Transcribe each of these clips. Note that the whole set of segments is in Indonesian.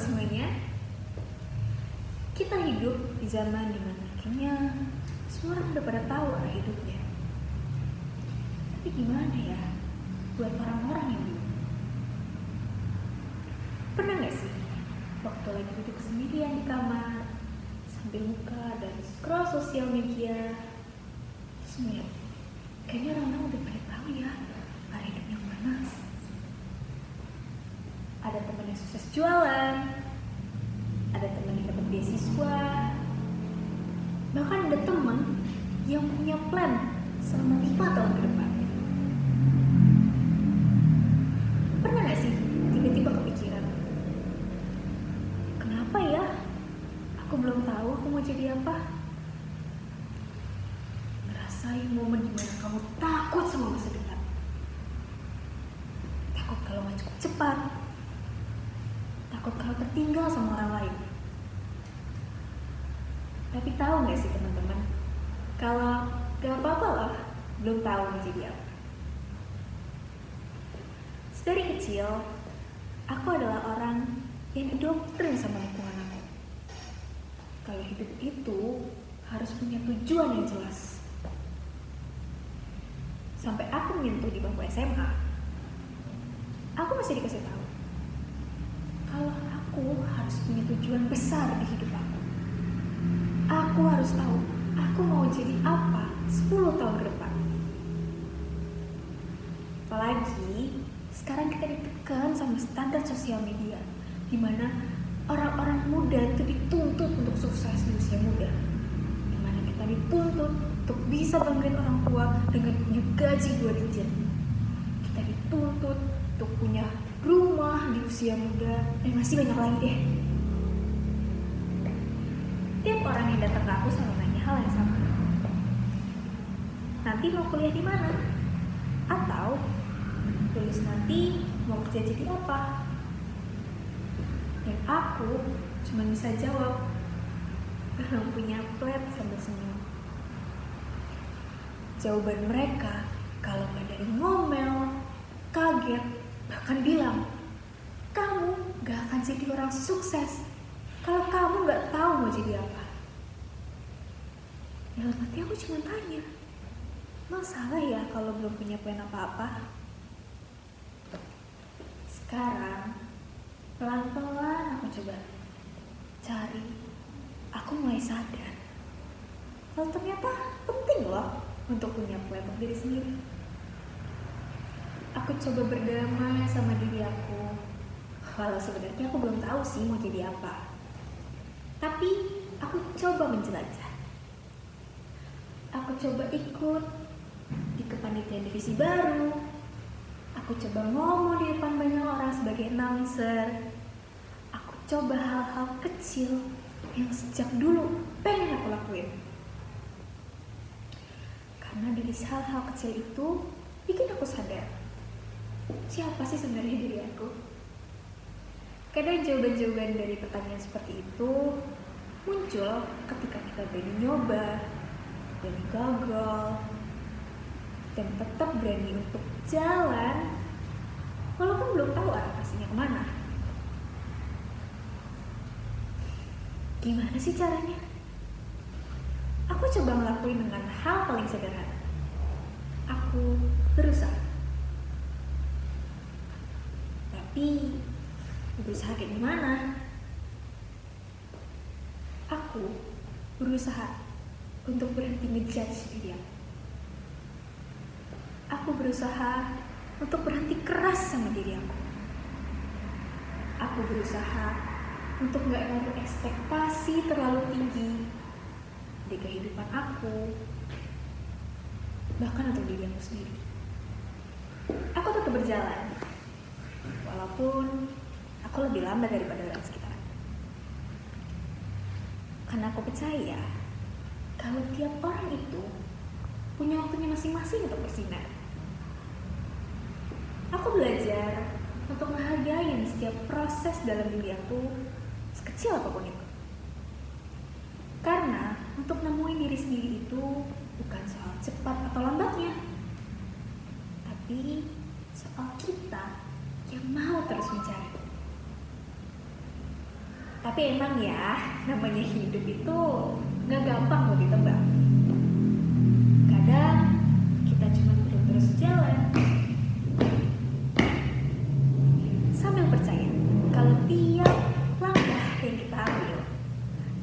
semuanya. Kita hidup di zaman dimana kayaknya semua orang udah pada tahu arah hidupnya. Tapi gimana ya buat orang-orang yang belum? Pernah gak sih waktu lagi duduk sendirian di kamar sambil buka dan scroll sosial media, terus ngeliat kayaknya orang-orang udah pada tahu ya arah hidup yang mana. Ada temen yang sukses jualan, ada temen yang dapat beasiswa, bahkan ada temen yang punya plan selama 5 tahun ke depan. Pernah gak sih tiba-tiba kepikiran, kenapa ya aku belum tahu aku mau jadi apa? Ngerasain momen dimana kamu takut sama masa depan, takut kalau gak cukup cepat, takut kalau tertinggal sama orang lain. Tapi tahu gak sih teman-teman, kalau gak apa-apa lah belum tahu mau jadi apa. Dari kecil, aku adalah orang yang didoktrin sama lingkungan aku. Kalau hidup itu harus punya tujuan yang jelas. Sampai aku menyentuh di bangku SMA, aku masih dikasih tahu kalau aku harus punya tujuan besar di hidup aku. Aku harus tahu aku mau jadi apa 10 tahun ke depan. Apalagi sekarang kita ditekan sama standar sosial media, di mana orang-orang muda itu dituntut untuk sukses di usia muda, di mana kita dituntut untuk bisa banggain orang tua dengan punya gaji 2 digit. Kita dituntut untuk punya rumah di usia muda, dan masih banyak lagi deh. Tiap orang yang datang ke aku selalu nanya hal yang sama. Nanti mau kuliah di mana? Atau tulis nanti mau kerja jadi apa? Dan aku cuma bisa jawab, belum punya plan sambil senyum. Jawaban mereka kalau gak ada yang ngomel, kaget, bahkan bilang, kamu gak akan jadi orang sukses kalau kamu gak tahu mau jadi apa. Dalam hati aku cuma tanya, masalah ya kalau belum punya plan apa-apa? Sekarang, pelan-pelan aku coba cari, aku mulai sadar kalau ternyata penting loh untuk punya plan untuk diri sendiri. Aku coba berdamai sama diri aku, walau sebenarnya aku belum tahu sih mau jadi apa. Tapi aku coba menjelajah. Aku coba ikut di kepanitiaan divisi baru. Aku coba ngomong di depan banyak orang sebagai announcer. Aku coba hal-hal kecil yang sejak dulu pengen aku lakuin. Karena dari hal-hal kecil itu bikin aku sadar, siapa sih sebenarnya diri aku? Kadang jawaban-jawaban dari pertanyaan seperti itu muncul ketika kita berani nyoba, berani gagal, dan tetap berani untuk jalan walaupun belum tahu arah pastinya kemana. Gimana sih caranya? Aku coba ngelakuin dengan hal paling sederhana. Aku berusaha. Tapi berusaha kayak gimana? Aku berusaha untuk berhenti ngejudge diri aku. Aku berusaha untuk berhenti keras sama diri aku. Aku berusaha untuk gak naruh ekspektasi terlalu tinggi di kehidupan aku, bahkan untuk diri aku sendiri. Aku tetap berjalan, walaupun aku lebih lambat daripada orang sekitar. Karena aku percaya kalau tiap orang itu punya waktunya masing-masing untuk bersinar. Aku belajar untuk menghargai setiap proses dalam diri aku, sekecil apapun itu. Karena untuk nemuin diri sendiri itu bukan soal cepat atau lambatnya, tapi soal kita yang mau terus mencari. Tapi emang ya, namanya hidup itu gak gampang mau ditebak. Kadang kita cuma perlu terus jalan sambil percaya kalau tiap langkah yang kita ambil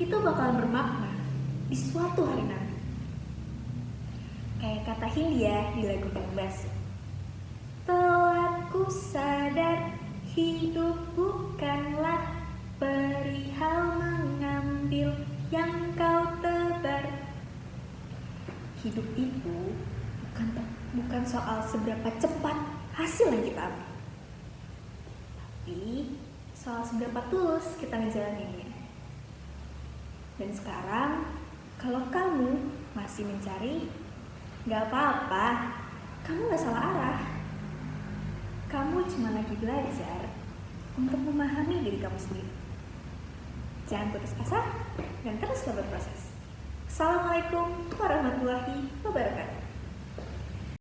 itu bakalan bermakna di suatu hari nanti. Kayak kata Hindia di lagu Kang Basu, telah ku sadar hidup bukanlah perihal mengambil yang kau tebar. Hidup itu bukan soal seberapa cepat hasil yang kita ambil, tapi soal seberapa tulus kita ngejalaninnya. Dan sekarang, kalau kamu masih mencari, gak apa-apa, kamu gak salah arah. Kamu cuma lagi belajar untuk memahami diri kamu sendiri. Jangan putus asa dan teruslah berproses. Assalamualaikum warahmatullahi wabarakatuh.